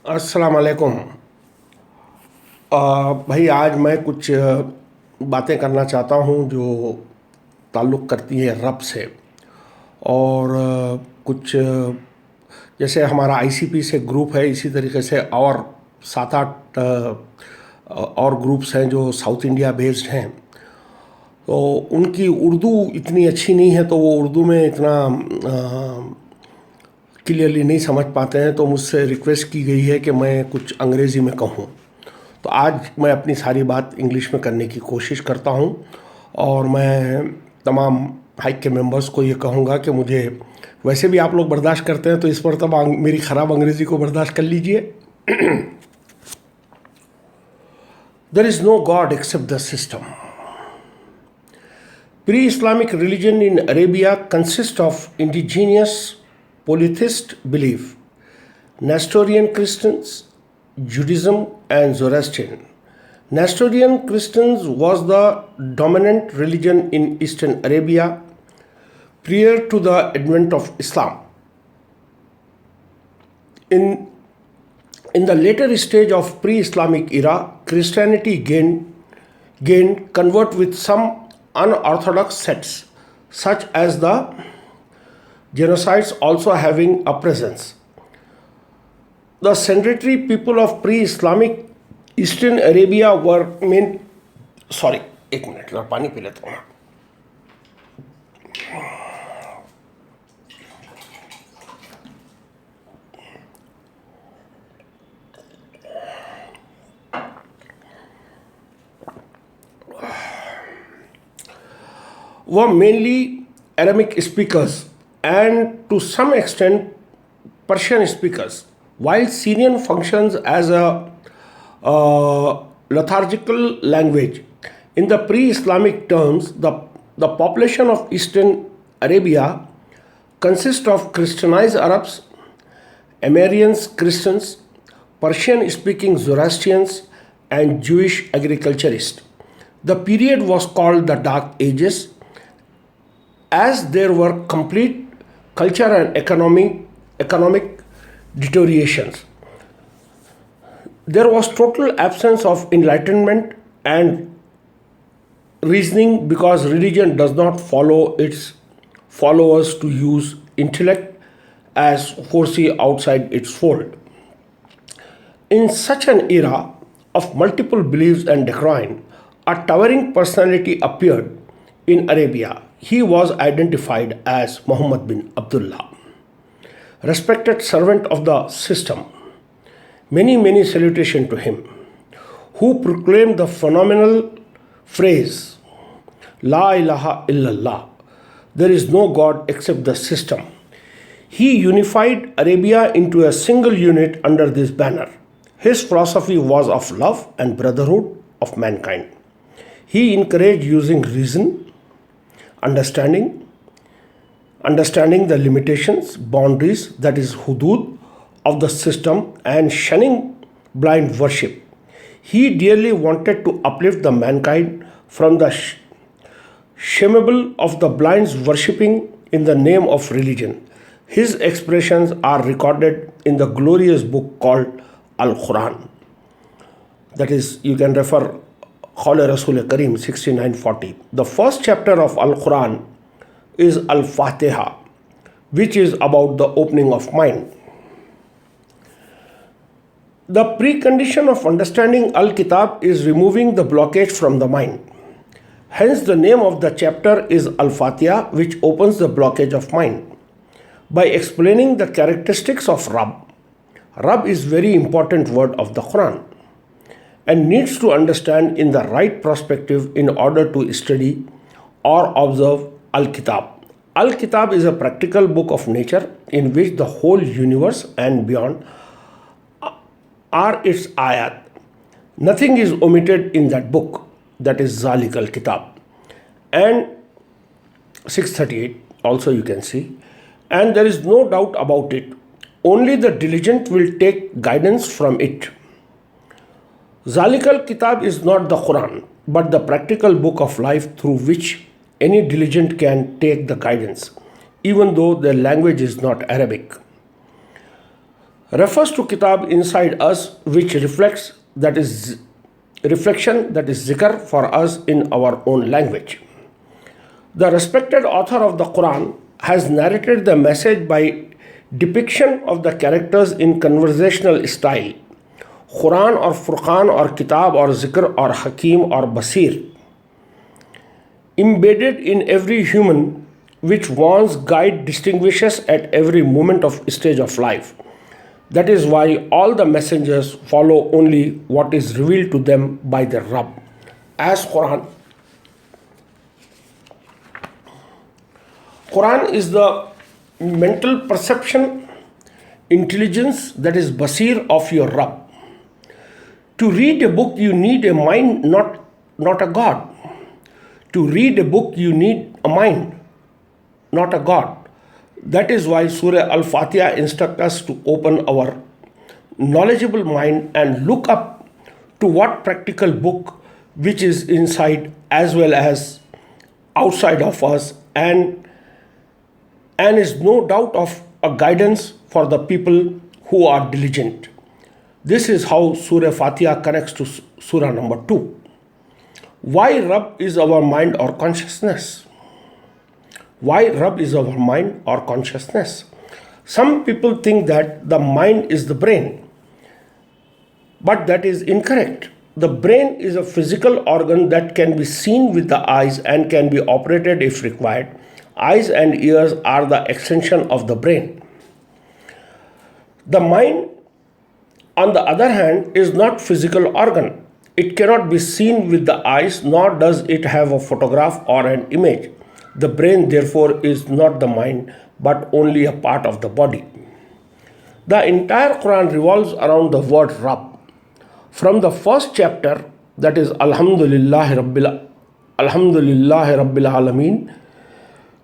अस्सलाम वालेकुम। भाई आज मैं कुछ बातें करना चाहता हूँ जो ताल्लुक़ करती है रब से। और कुछ जैसे हमारा आईसीपी से ग्रुप है, इसी तरीके से और 7-8 और ग्रुप्स हैं जो साउथ इंडिया बेस्ड हैं। तो उनकी उर्दू इतनी अच्छी नहीं है, तो वो उर्दू में इतना क्लियरली नहीं समझ पाते हैं, तो मुझसे रिक्वेस्ट की गई है कि मैं कुछ अंग्रेज़ी में कहूँ। तो आज मैं अपनी सारी बात इंग्लिश में करने की कोशिश करता हूँ। और मैं तमाम हाइक के मेंबर्स को ये कहूँगा कि मुझे वैसे भी आप लोग बर्दाश्त करते हैं, तो इस पर तब मेरी ख़राब अंग्रेज़ी को बर्दाश्त कर लीजिए। There is no god except the system. Pre-Islamic religion in Arabia consists of indigenous polytheist belief, Nestorian Christians, Judaism and Zoroastrian. Nestorian Christians was the dominant religion in Eastern Arabia prior to the advent of Islam. In the later stage of pre-Islamic era, Christianity gained convert with some unorthodox sects, such as the genocides also having a presence. The sedentary people of pre-Islamic Eastern Arabia were एक minute और पानी P लेता हूँ। were mainly Aramaic speakers and to some extent Persian speakers, while Syrian functions as a lethargical language. In the pre-Islamic terms, the population of Eastern Arabia consists of Christianized Arabs, Amerindians Christians, Persian-speaking Zoroastrians, and Jewish agriculturists. The period was called the Dark Ages, as there were complete culture and economic deteriorations. There was total absence of enlightenment and reasoning because religion does not follow its followers to use intellect as foresee outside its fold. In such an era of multiple beliefs and decline, a towering personality appeared in Arabia. He was identified as Muhammad bin Abdullah, respected servant of the system. Many salutations to him, who proclaimed the phenomenal phrase, La ilaha illallah, there is no God except the system. He unified Arabia into a single unit under this banner. His philosophy was of love and brotherhood of mankind. He encouraged using reason, understanding the limitations, boundaries, that is hudud, of the system and shunning blind worship. He dearly wanted to uplift the mankind from the shamable of the blinds worshipping in the name of religion. His expressions are recorded in the glorious book called Al-Quran. That is, you can refer Qawle Rasul Kareem 6940. The first chapter of Al-Quran is Al-Fatiha, which is about the opening of mind. The precondition of understanding Al-Kitab is removing the blockage from the mind. Hence the name of the chapter is Al-Fatiha, which opens the blockage of mind. By explaining the characteristics of Rabb. Rabb is very important word of the Quran and needs to understand in the right perspective in order to study or observe Al-Kitab. Al-Kitab is a practical book of nature in which the whole universe and beyond are its ayat. Nothing is omitted in that book, that is Zalik al-Kitab. And 638 also you can see. And there is no doubt about it. Only the diligent will take guidance from it. Zalik al-Kitab is not the Quran, but the practical book of life through which any diligent can take the guidance, even though their language is not Arabic. refers to kitab inside us which reflection, that is zikr for us in our own language. The respected author of the Quran has narrated the message by depiction of the characters in conversational style. Quran or Furqan or Kitab or Zikr or Hakim or Basir, embedded in every human, which warns, guide, distinguishes at every moment of stage of life. That is why all the messengers follow only what is revealed to them by their Rabb. As Quran is the mental perception, intelligence, that is Basir of your Rabb. To read a book, you need a mind, not a God. To read a book, you need a mind, not a God. That is why Surah Al-Fatiha instructs us to open our knowledgeable mind and look up to what practical book which is inside as well as outside of us, and is no doubt of a guidance for the people who are diligent. This is how Surah Fatiha connects to Surah number 2. Why Rabb is our mind or consciousness? Why Rabb is our mind or consciousness? Some people think that the mind is the brain, but that is incorrect. The brain is a physical organ that can be seen with the eyes and can be operated if required. Eyes and ears are the extension of the brain. The mind, on the other hand, is not physical organ. It cannot be seen with the eyes, nor does it have a photograph or an image. The brain, therefore, is not the mind, but only a part of the body. The entire Quran revolves around the word Rabb. From the first chapter, that is Alhamdulillah Rabbil Alameen,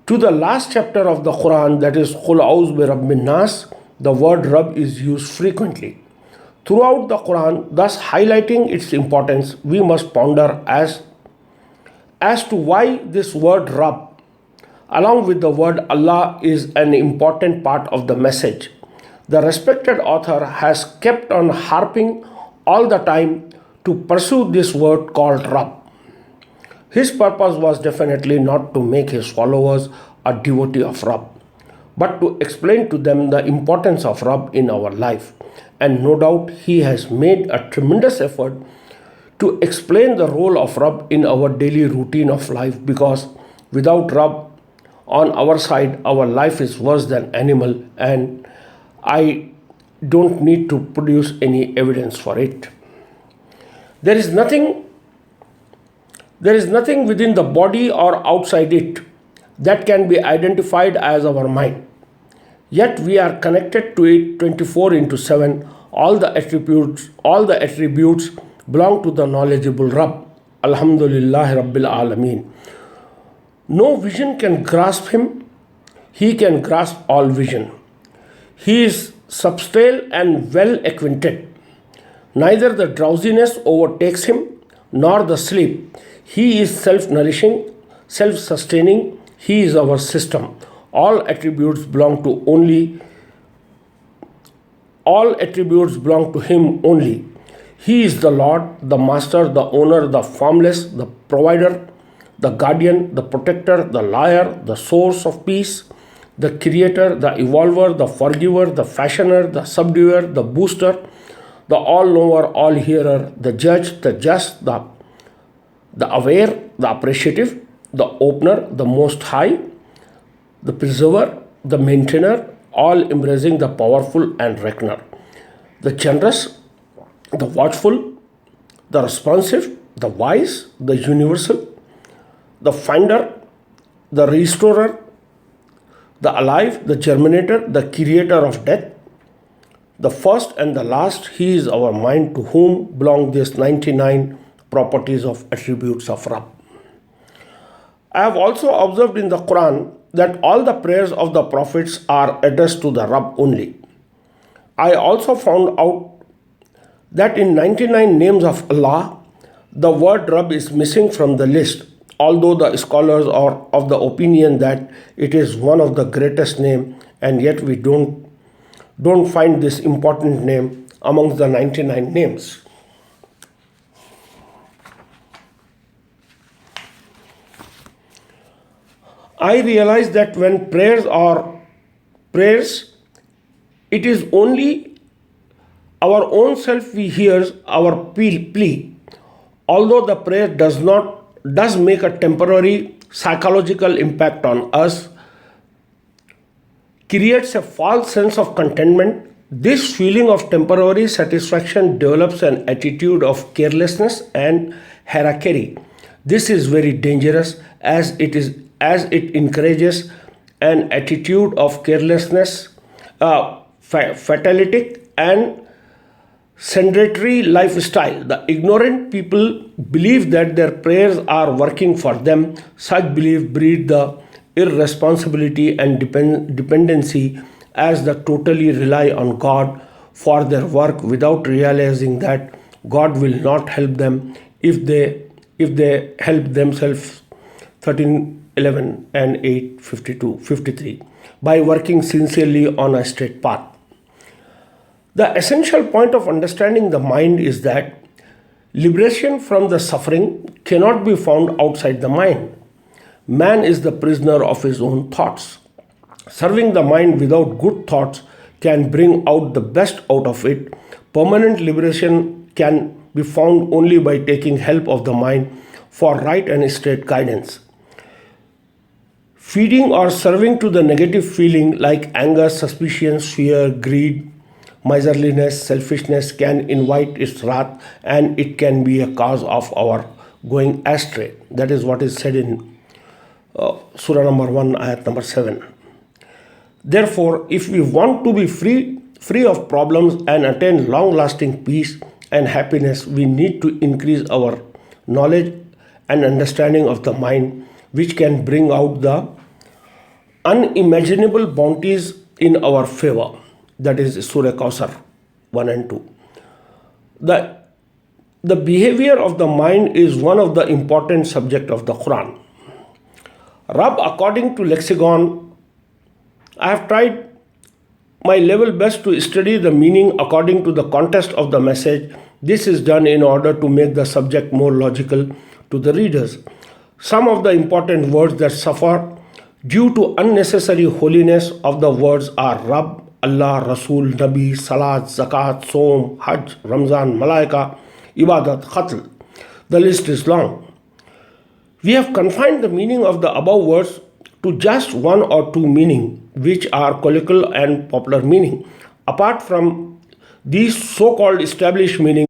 to the last chapter of the Quran, that is Qul A'udhu bi Rabbin Nas, the word Rabb is used frequently. Throughout the Quran, thus highlighting its importance, we must ponder as to why this word Rabb, along with the word Allah, is an important part of the message. The respected author has kept on harping all the time to pursue this word called Rabb. His purpose was definitely not to make his followers a devotee of Rabb, but to explain to them the importance of Rabb in our life. And no doubt he has made a tremendous effort to explain the role of Rabb in our daily routine of life, because without Rabb on our side, our life is worse than animal, and I don't need to produce any evidence for it. There is nothing within the body or outside it that can be identified as our mind. Yet we are connected to it 24/7. All the attributes belong to the knowledgeable Rabb. Alhamdulillah Rabbil Alameen. No vision can grasp him. He can grasp all vision. He is substantial and well acquainted. Neither the drowsiness overtakes him nor the sleep. He is self-nourishing, self-sustaining. He is our system. All attributes belong to him only. He is the Lord, the Master, the Owner, the Formless, the Provider, the Guardian, the Protector, the Liar, the Source of Peace, the Creator, the Evolver, the Forgiver, the Fashioner, the Subduer, the Booster, the All-Knower, All-Hearer, the Judge, the Just, the Aware, the Appreciative, the Opener, the Most High, the Preserver, the Maintainer, all embracing the Powerful and Reckoner, the Generous, the Watchful, the Responsive, the Wise, the Universal, the Finder, the Restorer, the Alive, the Germinator, the Creator of Death, the First and the Last. He is our mind, to whom belong these 99 properties of attributes of Rabb. I have also observed in the Quran that all the prayers of the prophets are addressed to the Rabb only. I also found out that in 99 names of Allah, the word Rabb is missing from the list, although the scholars are of the opinion that it is one of the greatest names, and yet we don't don't find this important name amongst the 99 names. I realize that when prayers are prayers, it is only our own self we hears our plea. Although the prayer does make a temporary psychological impact on us, creates a false sense of contentment. This feeling of temporary satisfaction develops an attitude of carelessness and harakiri. This is very dangerous as it encourages an attitude of carelessness, fatalistic and sedentary lifestyle. The ignorant people believe that their prayers are working for them. Such belief breeds the irresponsibility and dependency as they totally rely on God for their work without realizing that God will not help them if they help themselves. 13:11 and 8:52-53 by working sincerely on a straight path. The essential point of understanding the mind is that liberation from the suffering cannot be found outside the mind. Man is the prisoner of his own thoughts. Serving the mind without good thoughts can bring out the best out of it. Permanent liberation can be found only by taking help of the mind for right and straight guidance. Feeding or serving to the negative feeling like anger, suspicion, fear, greed, miserliness, selfishness can invite its wrath, and it can be a cause of our going astray. That is what is said in Surah number 1, ayat number 7. Therefore, if we want to be free of problems and attain long-lasting peace and happiness, we need to increase our knowledge and understanding of the mind, which can bring out the unimaginable bounties in our favor. That is Surah Kausar 1 and 2. The behavior of the mind is one of the important subjects of the Quran. Rab, according to lexicon, I have tried my level best to study the meaning according to the context of the message. This is done in order to make the subject more logical to the readers. Some of the important words that suffer due to unnecessary holiness of the words are Rab, Allah, Rasul, Nabi, Salat, Zakat, Som, Hajj, Ramzan, Malaika, Ibadat, Qatl. The list is long. We have confined the meaning of the above words to just one or two meaning, which are colloquial and popular meaning. Apart from these so-called established meanings,